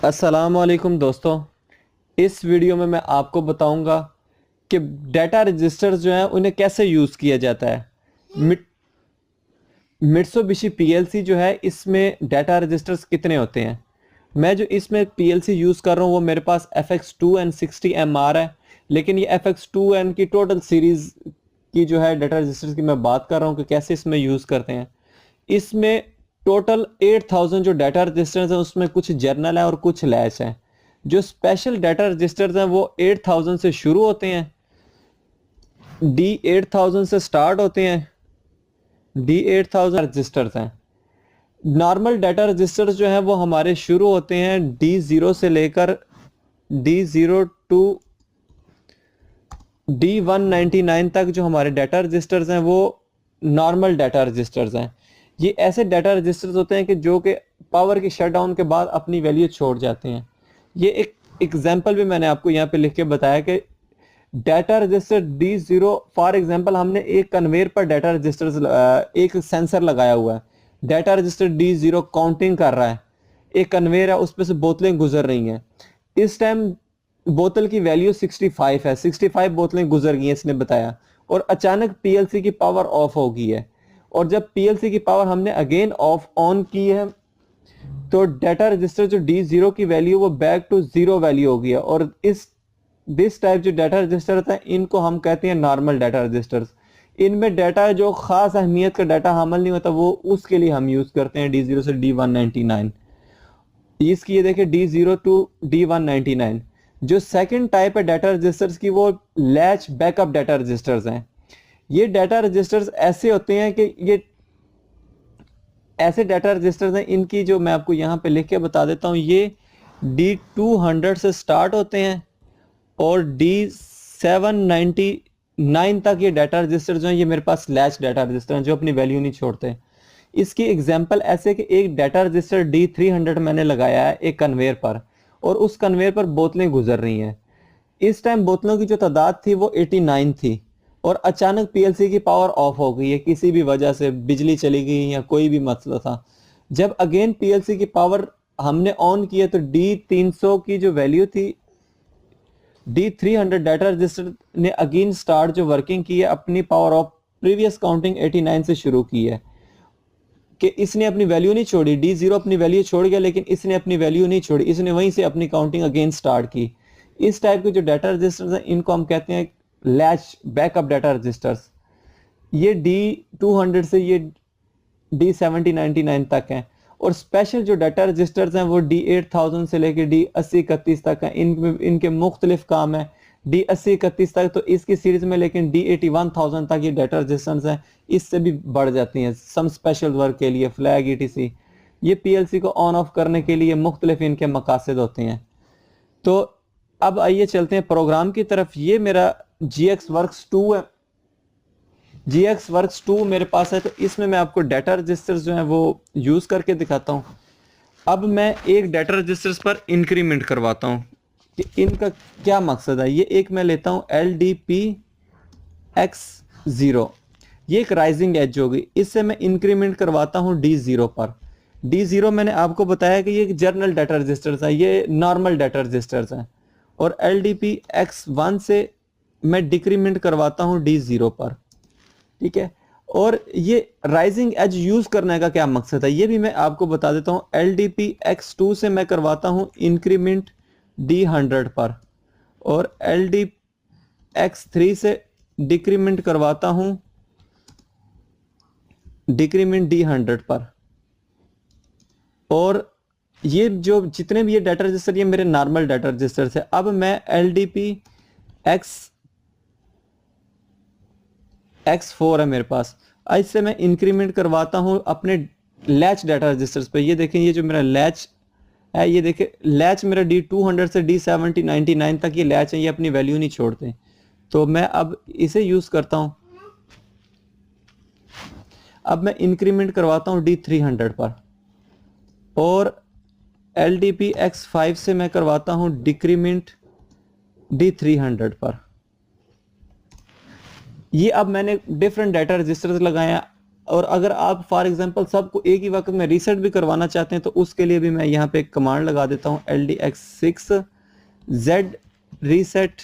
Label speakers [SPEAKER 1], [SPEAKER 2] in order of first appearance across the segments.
[SPEAKER 1] अस्सलाम वालेकुम दोस्तों। इस वीडियो में मैं आपको बताऊंगा कि डाटा रजिस्टर्स जो हैं उन्हें कैसे यूज़ किया जाता है। मिट्सुबिशी पीएलसी जो है इसमें डाटा रजिस्टर्स कितने होते हैं। मैं जो इसमें पीएलसी यूज़ कर रहा हूँ वो मेरे पास FX2N60MR है, लेकिन ये FX2N की टोटल सीरीज़ की जो है डाटा रजिस्टर्स की मैं बात कर रहा हूँ कि कैसे इसमें यूज़ करते हैं। इसमें टोटल 8000 जो डाटा रजिस्टर्स हैं उसमें कुछ जर्नल है और कुछ लैच हैं। जो स्पेशल डाटा रजिस्टर्स हैं वो 8000 से शुरू होते हैं, D8000 से स्टार्ट होते हैं। D8000 रजिस्टर्स हैं। नॉर्मल डाटा रजिस्टर्स जो हैं वो हमारे शुरू होते हैं D0 से लेकर D0 टू D199 तक। जो हमारे डाटा रजिस्टर्स हैं वो नॉर्मल डाटा रजिस्टर्स हैं। ये ऐसे डाटा रजिस्टर्स होते हैं कि जो कि पावर की शटडाउन के बाद अपनी वैल्यू छोड़ जाते हैं। ये एक एग्जांपल भी मैंने आपको यहाँ पे लिख के बताया कि data register D0 for example हमने एक कन्वेयर पर डाटा रजिस्टर्स एक सेंसर लगाया हुआ है। डाटा रजिस्टर D0 काउंटिंग कर रहा है, एक कन्वेयर है उस पर से बोतलें गुजर रही हैं। इस टाइम बोतल की वैल्यू 65 है, 65 बोतलें गुजर गई हैं इसने बताया, और अचानक पीएलसी की पावर ऑफ हो गई है। और जब पीएलसी की पावर हमने अगेन ऑफ ऑन की है तो डाटा रजिस्टर जो D0 की वैल्यू वो बैक टू जीरो वैल्यू हो गई है। और दिस टाइप जो डाटा रजिस्टर होता है इनको हम कहते हैं नॉर्मल डाटा रजिस्टर्स। इनमें डाटा जो खास अहमियत का डाटा हामिल नहीं होता वो उसके लिए हम यूज करते हैं D0 से D199। इसकी ये देखिए D0 टू D199। जो सेकंड टाइप है डाटा रजिस्टर्स की वो लैच बैकअप डाटा रजिस्टर्स हैं। ये डाटा रजिस्टर्स ऐसे होते हैं कि ये ऐसे डाटा रजिस्टर्स हैं, इनकी जो मैं आपको यहाँ पे लिख के बता देता हूँ, ये D200 से स्टार्ट होते हैं और D799 तक ये डाटा रजिस्टर जो हैं ये मेरे पास लैच डाटा रजिस्टर हैं जो अपनी वैल्यू नहीं छोड़ते। इसकी एग्जांपल ऐसे कि एक डाटा रजिस्टर D300 मैंने लगाया है एक कन्वेयर पर, और उस कन्वेयर पर बोतलें गुजर रही हैं। इस टाइम बोतलों की जो तादाद थी वो 89 थी, और अचानक पीएलसी की पावर ऑफ हो गई है, किसी भी वजह से बिजली चली गई या कोई भी मसला था। जब अगेन पीएलसी की पावर हमने ऑन किया तो D300 की जो वैल्यू थी, D300 डाटा रजिस्टर ने अगेन स्टार्ट जो वर्किंग की है अपनी पावर ऑफ प्रीवियस काउंटिंग 89 से शुरू की है कि इसने अपनी वैल्यू नहीं छोड़ी। D0 अपनी वैल्यू छोड़ गया लेकिन इसने अपनी वैल्यू नहीं छोड़ी, इसने वहीं से अपनी काउंटिंग अगेन स्टार्ट की। इस टाइप के जो डाटा रजिस्टर्स हैं इनको हम कहते हैं लैच बैकअप डाटा रजिस्टर्स। ये D200 से ये D7099 तक हैं। और स्पेशल जो डाटा रजिस्टर्स हैं वो D8000 से लेकर D8031 तक हैं। इनके मुख्तलिफ काम है। D8031 तक तो इसकी सीरीज में, लेकिन D81000 तक ये डाटा रजिस्टर्स हैं, इससे भी बढ़ जाती हैं सम स्पेशल वर्क के लिए, फ्लैग ETC। ये पीएलसी को ऑन ऑफ करने के लिए मुख्तलिफ इनके मकासद होते हैं। तो अब आइए चलते हैं प्रोग्राम की तरफ। ये मेरा GXWorks 2 है, GXWorks 2 मेरे पास है। तो इसमें मैं आपको डाटा रजिस्टर्स जो हैं वो यूज़ करके दिखाता हूँ। अब मैं एक डाटा रजिस्टर्स पर इंक्रीमेंट करवाता हूँ कि इनका क्या मकसद है। ये एक मैं लेता हूँ LDPX0, ये एक राइजिंग एज होगी, इससे मैं इंक्रीमेंट करवाता हूँ D0 पर। D0 मैंने आपको बताया कि ये जर्नल डाटा रजिस्टर्स है, ये नॉर्मल डाटा रजिस्टर्स हैं। और LDPX1 से मैं डिक्रीमेंट करवाता हूँ D0 पर, ठीक है। और ये राइजिंग एज यूज करने का क्या मकसद है ये भी मैं आपको बता देता हूँ। LDPX2 से मैं करवाता हूँ इंक्रीमेंट D100 पर, और LDPX3 से डिक्रीमेंट करवाता हूँ डिक्रीमेंट D100 पर। और ये जो जितने भी ये डाटा रजिस्टर ये मेरे नॉर्मल डाटा रजिस्टर है। अब मैं LDPX4 है मेरे पास, इससे मैं इंक्रीमेंट करवाता हूँ अपने लैच डाटा रजिस्टर्स पे। ये देखें, ये जो मेरा लैच है, ये देखें लैच मेरा D200 से D7099 तक ये लैच है, ये अपनी वैल्यू नहीं छोड़ते। तो मैं अब इसे यूज करता हूँ। अब मैं इंक्रीमेंट करवाता हूँ D300 पर, और LDPX5 से मैं करवाता हूँ डिक्रीमेंट D300 पर। ये अब मैंने डिफरेंट डाटा रजिस्टर्स लगाए हैं और अगर आप फॉर एग्जांपल सबको एक ही वक्त में रीसेट भी करवाना चाहते हैं तो उसके लिए भी मैं यहाँ पे एक कमांड लगा देता हूँ LDX6Z रीसेट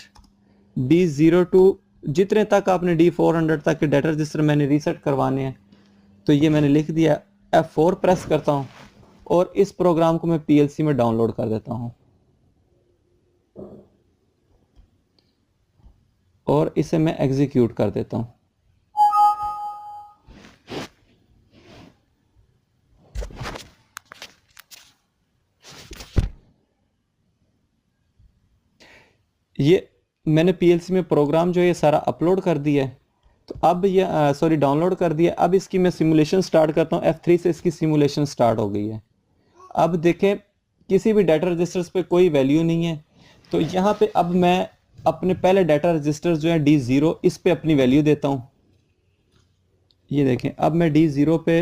[SPEAKER 1] D02, जितने तक आपने D400 तक के डाटा रजिस्टर मैंने रीसेट करवाने हैं। तो ये मैंने लिख दिया, F4 प्रेस करता हूँ और इस प्रोग्राम को मैं PLC में डाउनलोड कर देता हूँ और इसे मैं एग्जीक्यूट कर देता हूँ। ये मैंने PLC में प्रोग्राम जो है सारा अपलोड कर दिया है। तो अब ये डाउनलोड कर दिया। अब इसकी मैं सिमुलेशन स्टार्ट करता हूँ। F3 से इसकी सिमुलेशन स्टार्ट हो गई है। अब देखें किसी भी डाटा रजिस्टर्स पे कोई वैल्यू नहीं है, तो यहाँ पे अब मैं अपने पहले डाटा रजिस्टर जो है D0 इस पे अपनी वैल्यू देता हूँ। ये देखें अब मैं D0 पे,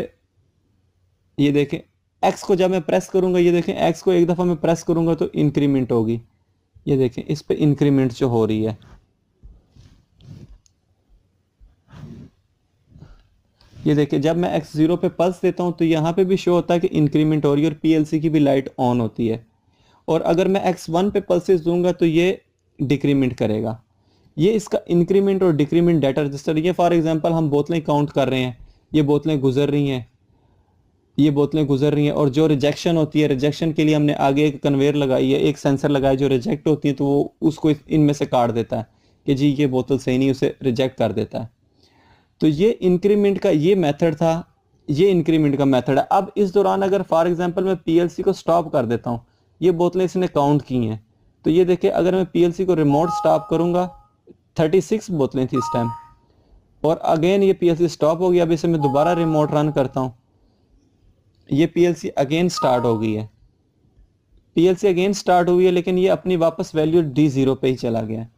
[SPEAKER 1] ये देखें X को जब मैं प्रेस करूंगा, ये देखें X को एक दफ़ा मैं प्रेस करूंगा तो इंक्रीमेंट होगी। ये देखें इस पे इंक्रीमेंट जो हो रही है। ये देखिए जब मैं X0 पे पल्स देता हूं तो यहाँ पे भी शो होता है कि इंक्रीमेंट हो रही है और PLC की भी लाइट ऑन होती है। और अगर मैं X1 पे पल्सेस दूंगा तो ये डिक्रीमेंट करेगा। ये इसका इंक्रीमेंट और डिक्रीमेंट डाटा रजिस्टर। ये फॉर एग्जांपल हम बोतलें काउंट कर रहे हैं, ये बोतलें गुजर रही हैं, ये बोतलें गुजर रही हैं, और जो रिजेक्शन होती है, रिजेक्शन के लिए हमने आगे एक कन्वेयर लगाई है, एक सेंसर लगाया जो रिजेक्ट होती है तो वो उसको इनमें से काट देता है कि जी ये बोतल सही नहीं, उसे रिजेक्ट कर देता है। तो ये इंक्रीमेंट का ये मेथड था, ये इंक्रीमेंट का मेथड है। अब इस दौरान अगर फॉर एग्जांपल मैं PLC को स्टॉप कर देता हूँ, ये बोतलें इसने काउंट की हैं, तो ये देखिए अगर मैं PLC को रिमोट स्टॉप करूंगा, 36 बोतलें थी इस टाइम, और अगेन ये PLC स्टॉप हो गया। अब इसे मैं दोबारा रिमोट रन करता हूँ, ये PLC अगेन स्टार्ट हो गई है, PLC अगेन स्टार्ट हुई है, लेकिन ये अपनी वापस वैल्यू D0 पे ही चला गया है।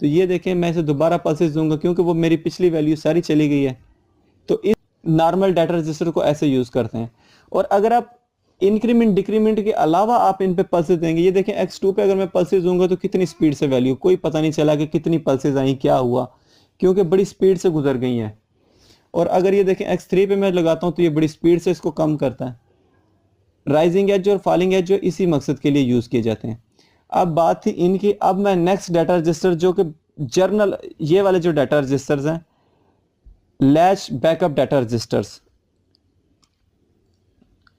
[SPEAKER 1] तो ये देखें मैं इसे दोबारा पल्सेस दूंगा क्योंकि वो मेरी पिछली वैल्यू सारी चली गई है। तो इस नॉर्मल डाटा रजिस्टर को ऐसे यूज करते हैं। और अगर आप इंक्रीमेंट डिक्रीमेंट के अलावा आप इन पे पल्सेस देंगे, ये देखें X2 पे अगर मैं पल्सेस दूंगा तो कितनी स्पीड से वैल्यू, कोई पता नहीं चला कि कितनी पल्सेस आई, क्या हुआ, क्योंकि बड़ी स्पीड से गुजर गई हैं। और अगर ये देखें X3 पे मैं लगाता हूँ तो ये बड़ी स्पीड से इसको कम करता है। राइजिंग एज और फॉलिंग एज जो इसी मकसद के लिए यूज किए जाते हैं। अब बात थी इनकी। अब मैं नेक्स्ट डाटा रजिस्टर जो कि जर्नल, ये वाले जो डाटा रजिस्टर्स हैं, लैच बैकअप डाटा रजिस्टर्स,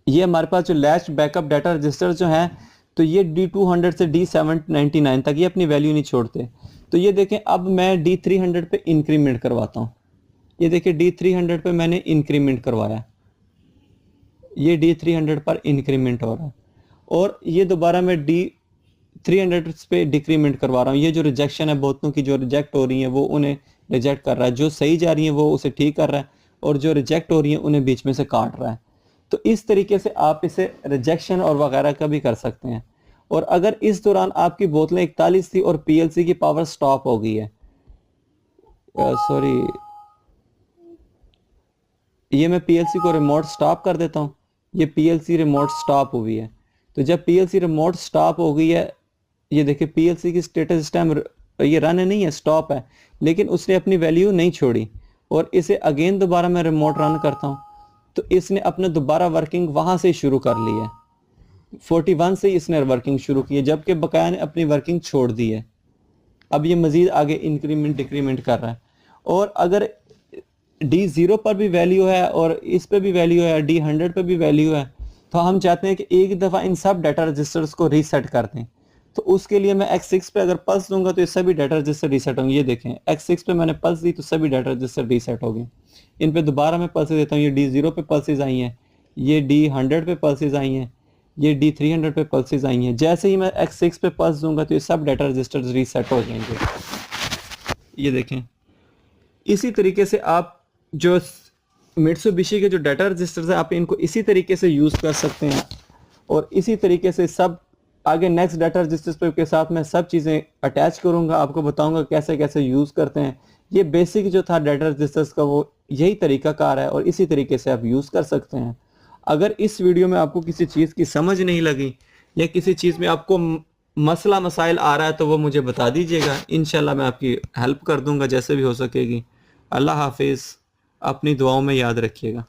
[SPEAKER 1] ये हमारे पास जो लैच बैकअप डाटा रजिस्टर जो हैं, तो ये D200 से D799 तक ये अपनी वैल्यू नहीं छोड़ते। तो ये देखें अब मैं D300 पे इंक्रीमेंट करवाता हूँ। ये देखिए D300 पे मैंने इंक्रीमेंट करवाया, ये D300 पर इंक्रीमेंट हो रहा है, और ये दोबारा मैं D300 पे डिक्रीमेंट करवा रहा हूँ। ये जो रिजेक्शन है, बोतलों की जो रिजेक्ट हो रही हैं वो उन्हें रिजेक्ट कर रहा है, जो सही जा रही हैं वो उसे ठीक कर रहा है, और जो रिजेक्ट हो रही हैं उन्हें बीच में से काट रहा है। तो इस तरीके से आप इसे रिजेक्शन और वगैरह का भी कर सकते हैं। और अगर इस दौरान आपकी बोतलें 41 थी और PLC की पावर स्टॉप हो गई है, सॉरी, ये मैं PLC को रिमोट स्टॉप कर देता हूँ। ये PLC रिमोट स्टॉप हुई है। तो जब PLC रिमोट स्टॉप हो गई है, ये देखिए PLC की स्टेटस इस टाइम ये रन नहीं है, स्टॉप है, लेकिन उसने अपनी वैल्यू नहीं छोड़ी। और इसे अगेन दोबारा मैं रिमोट रन करता हूँ तो इसने अपने दोबारा वर्किंग वहां से शुरू कर ली है। 41 से इसने वर्किंग शुरू की है, जबकि बकाया ने अपनी वर्किंग छोड़ दी है। अब ये मजीद आगे इंक्रीमेंट डिक्रीमेंट कर रहा है। और अगर D0 पर भी वैल्यू है और इस पे भी वैल्यू है, D100 पे भी वैल्यू है, तो हम चाहते हैं कि एक दफ़ा इन सब डाटा रजिस्टर्स को रीसेट कर दें। तो उसके लिए मैं X6 पे अगर पल्स दूंगा तो ये सभी डाटा रजिस्टर रीसेट होंगे। ये देखें X6 पे मैंने पल्स दी तो सभी डाटा रजिस्टर रीसेट हो गए। इन पे दोबारा मैं पल्सेस देता हूँ, ये D0 पे पल्सेस आई हैं, ये D100 पे पल्सेस आई हैं, ये D300 पे पल्सेस आई हैं। जैसे ही मैं X6 पे पल्स दूंगा तो ये सब डाटा रजिस्टर रीसेट हो जाएंगे। ये देखें इसी तरीके से आप जो मित्सुबिशी के जो डाटा रजिस्टर्स हैं, आप इनको इसी तरीके से यूज़ कर सकते हैं। और इसी तरीके से सब आगे नेक्स्ट डाटा रजिस्टर्स के साथ मैं सब चीज़ें अटैच करूंगा, आपको बताऊंगा कैसे कैसे यूज़ करते हैं। ये बेसिक जो था डाटा रजिस्टर्स का वो यही तरीकाकार है और इसी तरीके से आप यूज़ कर सकते हैं। अगर इस वीडियो में आपको किसी चीज़ की समझ नहीं लगी या किसी चीज़ में आपको मसला मसाइल आ रहा है तो वो मुझे बता दीजिएगा, इंशाल्लाह मैं आपकी हेल्प कर दूंगा जैसे भी हो सकेगी। अल्लाह हाफिज़। अपनी दुआओं में याद रखिएगा।